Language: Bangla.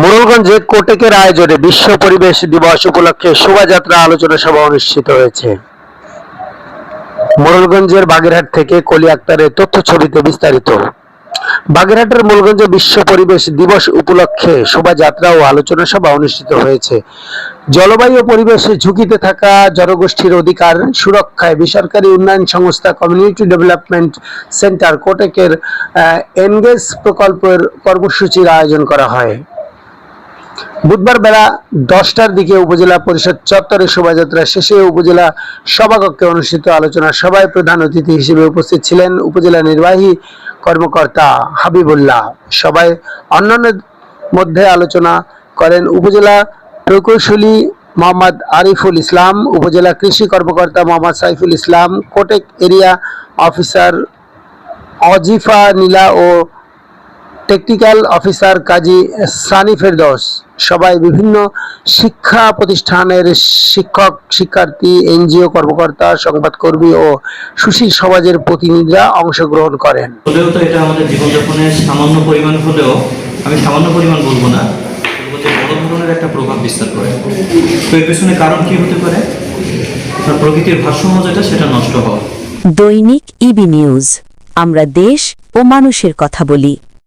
মোড়েলগঞ্জে কোটেকের আয়োজনে বিশ্ব পরিবেশ দিবস উপলক্ষে শোভাযাত্রা আলোচনা সভা অনুষ্ঠিত হয়েছে। মোড়েলগঞ্জের বাগেরহাট থেকে কলি আক্তারের তথ্য ছবিতে বিস্তারিত। বাগেরহাটের মোড়েলগঞ্জে বিশ্ব পরিবেশ দিবস উপলক্ষে শোভাযাত্রা ও আলোচনা সভা অনুষ্ঠিত হয়েছে। জলবায়ু ও পরিবেশের ঝুঁকিতে থাকা জনগোষ্ঠীর অধিকার সুরক্ষায় বেসরকারি উন্নয়ন সংস্থা কমিউনিটি ডেভেলপমেন্ট সেন্টার কোটেকের এনগেজ প্রকল্পের কর্মসূচির আয়োজন করা হয়। বুধবার বেলা 10টার দিকে উপজেলা পরিষদ চত্বরে শোভাযাত্রা শেষে উপজেলা সভাকক্ষে অনুষ্ঠিত আলোচনা সভায় প্রধান অতিথি হিসেবে উপস্থিত ছিলেন উপজেলা নির্বাহী কর্মকর্তা হাবিবুল্লাহ। সভায় অন্যান্যের মধ্যে আলোচনা করেন উপজেলা প্রকৌশলী মোহাম্মদ আরিফুল ইসলাম, উপজেলা কৃষি কর্মকর্তা মোহাম্মদ সাইফুল ইসলাম, কোটেক এরিয়া অফিসার অজিফা নীলা ও টেকনিক্যাল অফিসার কাজী সানি ফেরদৌস। সবাই বিভিন্ন শিক্ষা প্রতিষ্ঠানের শিক্ষক, শিক্ষার্থী, এনজিও কর্মকর্তা, সংবাদকর্মী ও সুশীল সমাজের প্রতিনিধিরা অংশগ্রহণ করেন। এটা আমাদের জীবনযাপনের সামান্য পরিমাণ হলেও, আমি সামান্য পরিমাণ বলবো না, বড় ধরনের একটা প্রভাব বিস্তার করে। তো এর পেছনে কারণ কি হতে পারে? প্রকৃতির ভারসাম্য যেটা, সেটা নষ্ট হওয়া। দৈনিক ইবি নিউজ, আমরা দেশ ও মানুষের কথা বলি।